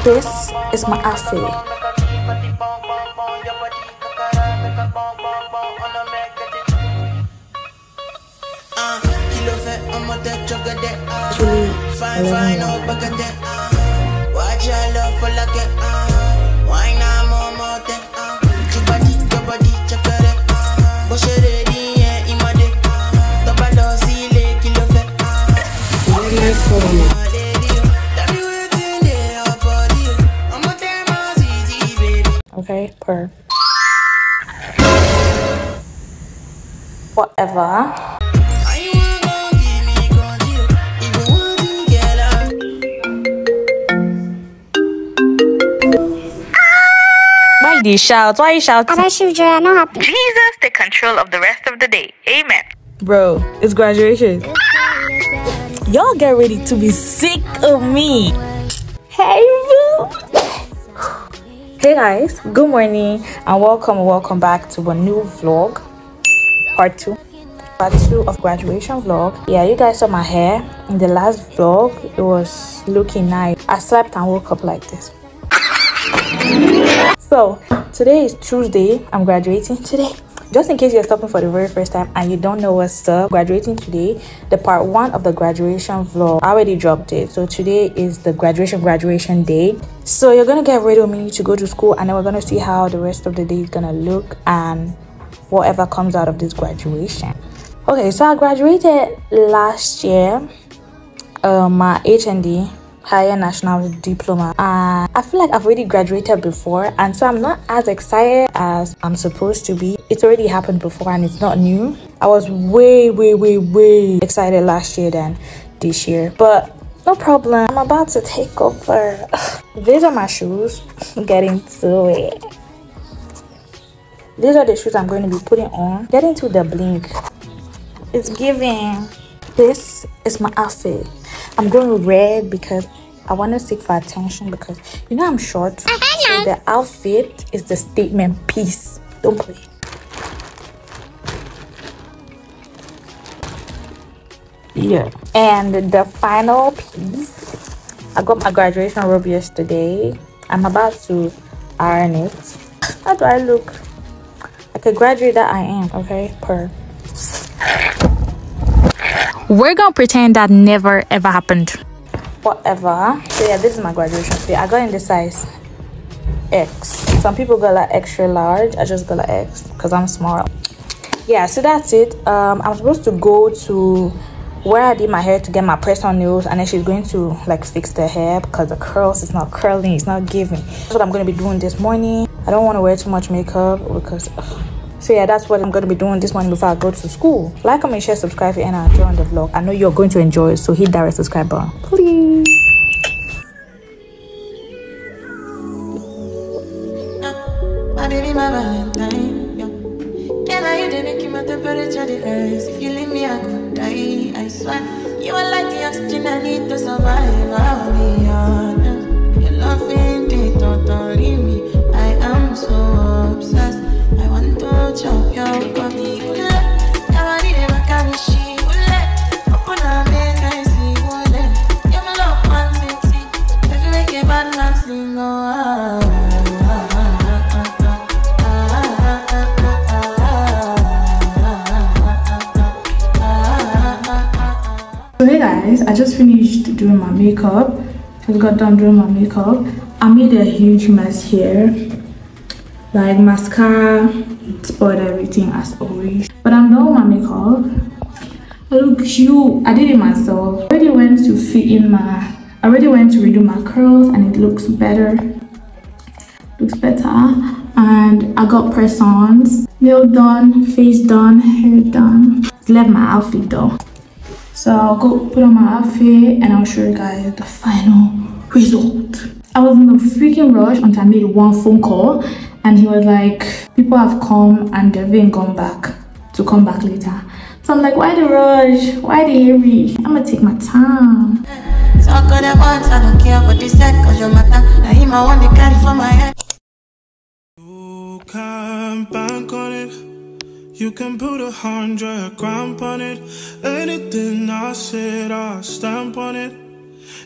This is my outfit. Okay, per whatever. Why do you shout? Why you shout? I'm not happy. Jesus, take control of the rest of the day. Amen. Bro, it's graduation. Y'all get ready to be sick of me. Hey, boo. Hey guys, good morning and welcome back to a new vlog, part two of graduation vlog. Yeah, you guys saw my hair in the last vlog. It was looking nice. I slept and woke up like this. So today is Tuesday. I'm graduating today. Just in case you're stopping for the very first time and you don't know what's up, graduating today, the part one of the graduation vlog, I already dropped it. So today is the graduation day. So you're gonna get ready with me to go to school, and then we're gonna see how the rest of the day is gonna look and whatever comes out of this graduation. Okay, so I graduated last year, my HND, higher national diploma, and I feel like I've already graduated before, and so I'm not as excited as I'm supposed to be. It's already happened before and it's not new. I was way excited last year than this year, but no problem. I'm about to take over. These are my shoes. Get into it. These are the shoes I'm going to be putting on. Get into the blink. It's giving. This is my outfit. I'm going red because I want to seek for attention, because you know I'm short. So the outfit is the statement piece. Don't play. Yeah. And the final piece, I got my graduation robe yesterday. I'm about to iron it. How do I look? Like a graduate that I am. Okay, per. We're gonna pretend that never ever happened. Whatever. So yeah, this is my graduation fit. I got in the size X. Some people got like extra large. I just got like X because I'm small. Yeah, so that's it. I'm supposed to go to where I did my hair to get my press-on nails, and then she's going to like fix the hair because the curls is not curling, it's not giving. That's what I'm going to be doing this morning. I don't want to wear too much makeup because so yeah, that's what I'm going to be doing this morning before I go to school. Like, comment, share, subscribe if you're enjoying the vlog. I know you're going to enjoy it, so hit that red subscribe button, please. My baby, my Valentine, yeah. Can I you make you my temperature the rise? If you leave me, I could die, I swear. You are like the oxygen I need to survive. I'll be honest. Your love ain't it, don't leave me. I am so obsessed. I want to chop your body. Your body never can she open up, make I see. You're my love, one sexy. If you make a bad man sing, So hey guys, I just finished doing my makeup. Just got done doing my makeup. I made a huge mess here. Like mascara spoiled everything as always. But I'm done with my makeup. I look cute. I did it myself. I already went to redo my curls and it looks better. And I got press-ons. Nail done, face done, hair done. Just left my outfit though. So I'll go put on my outfit and I'll show you guys the final result. I was in a freaking rush until I made one phone call and he was like, people have come and they've been gone back to come back later. So I'm like, why the rush? Why the hurry? I'm gonna take my time. Talk on the once, I don't care what they said, cause your matter. Now him I want to carry for my head. You can bank on it. You can put 100 grand on it. Anything I said, I'll stamp on it.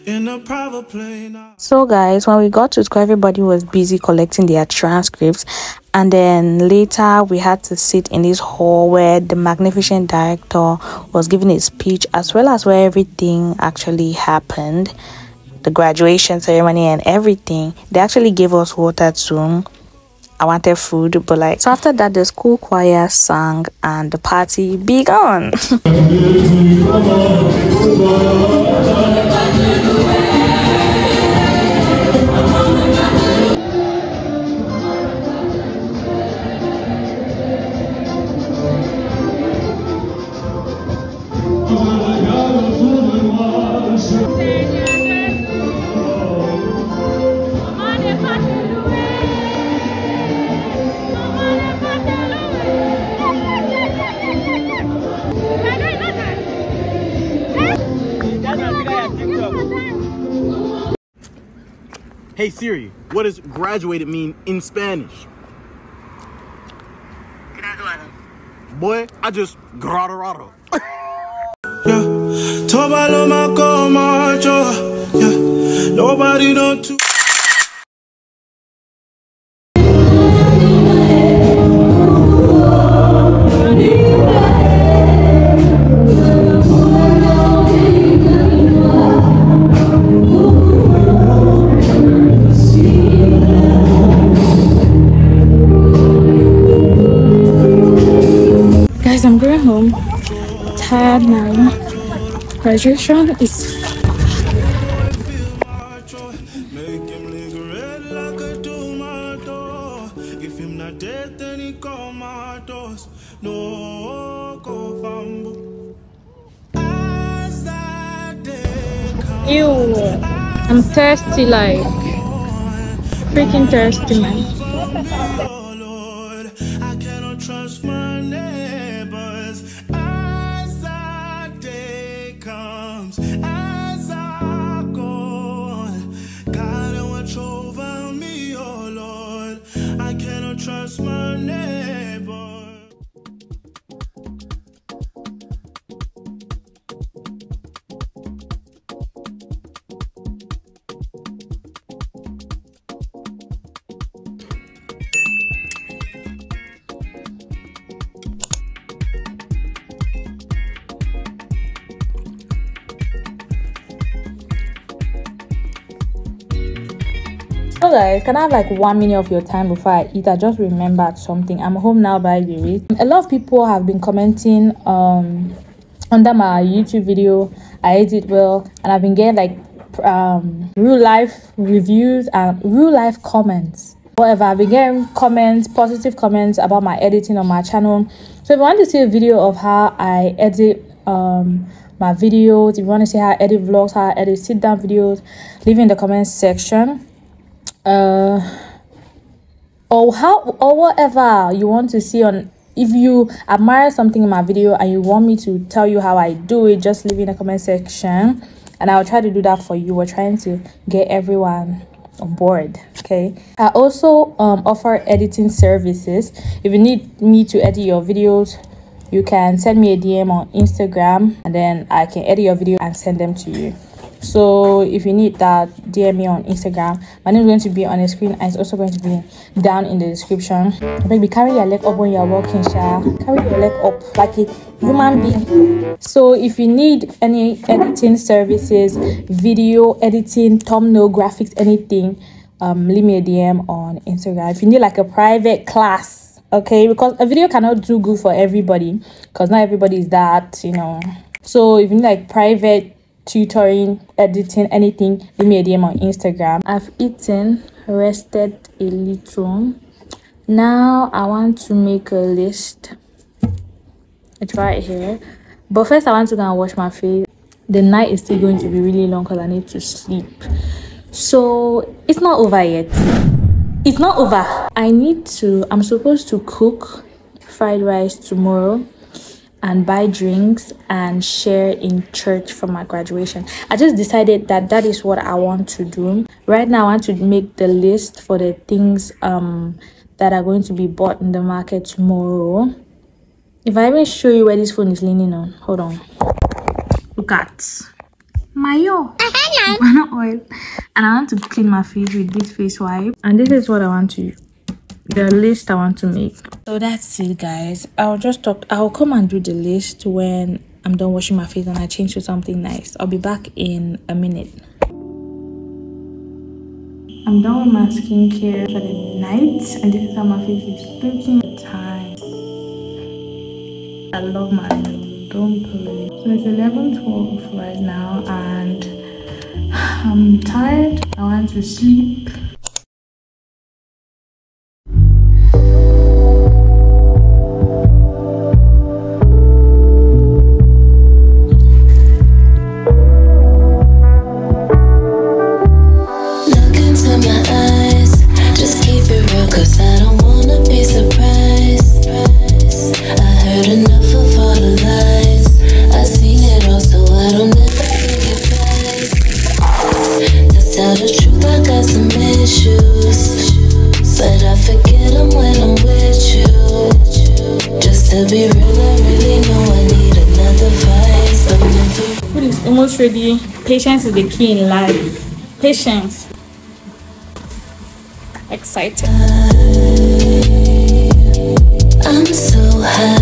in a private plane. So guys, when we got to school, everybody was busy collecting their transcripts, and then later we had to sit in this hall where the magnificent director was giving a speech, as well as where everything actually happened, the graduation ceremony and everything. They actually gave us water too. I wanted food, but like, so after that the school choir sang and the party began. Hey Siri, what does graduated mean in Spanish? Graduado. Boy, I just graduado. Yeah, Tobaloma Comacho. Yeah, nobody don't too. Guys, I'm going home. Tired now. Graduation is Make him look red like a tomato. If him not dead, then he comatose. No go fambo. As that day comes, ew. I'm thirsty, like freaking thirsty, man. oh Lord, I cannot trust my neighbors. As that day comes, as I go, God, I watch over me, oh Lord. I cannot trust my neighbor. So guys, can I have like 1 minute of your time before I eat? I just remembered something. I'm home now, by the way. A lot of people have been commenting under my YouTube video. I edit well, and I've been getting like real life reviews and real life comments. Whatever, I've been getting comments, positive comments about my editing on my channel. So if you want to see a video of how I edit my videos, if you want to see how I edit vlogs, how I edit sit down videos, leave it in the comments section. Or whatever you want to see on. If you admire something in my video and you want me to tell you how I do it, just leave it in the comment section and I'll try to do that for you. We're trying to get everyone on board. Okay, I also offer editing services. If you need me to edit your videos, you can send me a DM on Instagram and then I can edit your video and send them to you. So if you need that, DM me on Instagram. My name is going to be on the screen and it's also going to be down in the description. Baby, carry your leg up when you're walking, Sha. Carry your leg up like a human being. So if you need any editing services, video editing, thumbnail, graphics, anything, leave me a DM on Instagram. If you need like a private class, okay, because a video cannot do good for everybody, because not everybody is that, you know. So if you need like private tutoring, editing, anything, leave me a DM on Instagram. I've eaten, rested a little. Now I want to make a list. It's right here, but first I want to go and wash my face. The night is still going to be really long because I need to sleep. So it's not over yet. It's not over. I'm supposed to cook fried rice tomorrow and buy drinks and share in church for my graduation. I just decided that that is what I want to do. Right now I want to make the list for the things that are going to be bought in the market tomorrow. If I even show you where this phone is leaning on, hold on, look at, mayo, banana oil, and I want to clean my face with this face wipe. And this is what I want to, the list I want to make. So that's it, guys. I'll come and do the list when I'm done washing my face and I change to something nice. I'll be back in a minute. I'm done with my skincare for the night, and this is how my face is looking. Time. I love my nose, don't play. So it's 11:12 right now, and I'm tired. I want to sleep. Food is almost ready. Patience is the key in life. Patience. Excited. I'm so high.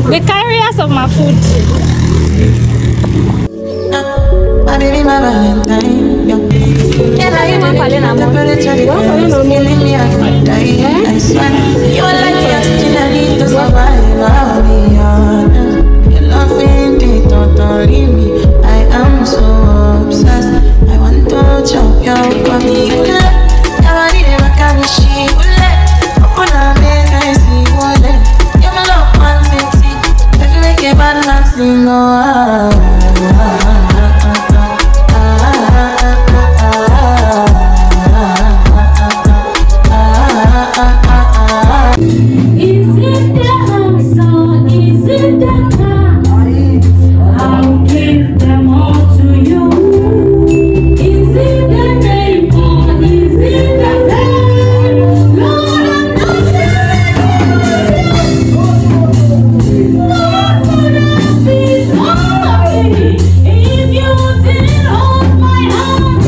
The carriers of my food. My baby, my Valentine. Can I even call in a temperature? Feeling me, I could die. I swear, you are like the oxygen I need to survive. I'll be honest. Your love ain't it, don't leave me. I am so obsessed. I want to chop your body. Your body, they make a machine. Open up, make I see what you're my love, man, sexy. If you make a bad man sing, Is it the house or is it the car? I'll give them all to you. Is it the name or is it the fame? Lord, I'm not Lord, would I be sorry if you didn't hold my hand?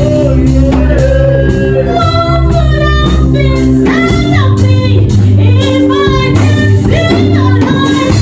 Lord, would I be sad of me if I didn't see your light?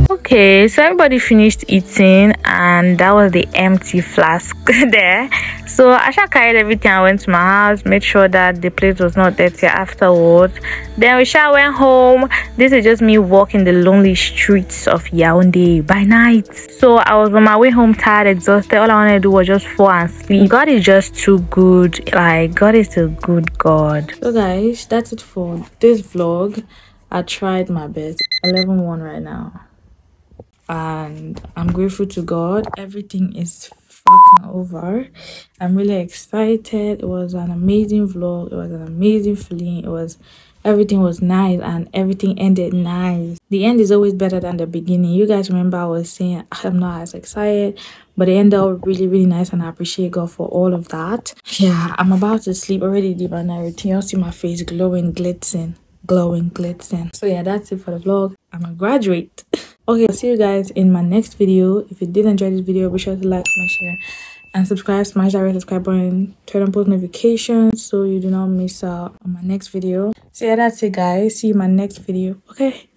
Okay, so everybody finished eating, and that was the empty flask there. So Asha carried everything. I went to my house, made sure that the place was not dirty afterwards. Then we went home. This is just me walking the lonely streets of Yaoundé by night. So I was on my way home, tired, exhausted. All I wanted to do was just fall and sleep. God is just too good. Like, God is a good God. So guys, that's it for this vlog. I tried my best. 11-1 right now, and I'm grateful to God. Everything is fucking over. I'm really excited. It was an amazing vlog. It was an amazing feeling. Everything was nice, and everything ended nice. The end is always better than the beginning. You guys remember I was saying I'm not as excited, but it ended up really nice, and I appreciate God for all of that. Yeah, I'm about to sleep already. Deep and everything. You'll see my face glowing, glitzing. So yeah, that's it for the vlog. I'm a graduate. Okay, I'll see you guys in my next video. If you did enjoy this video, be sure to like, comment, share, and subscribe. Smash that red subscribe button, turn on post notifications so you do not miss out on my next video. So yeah, that's it guys. See you in my next video. Okay.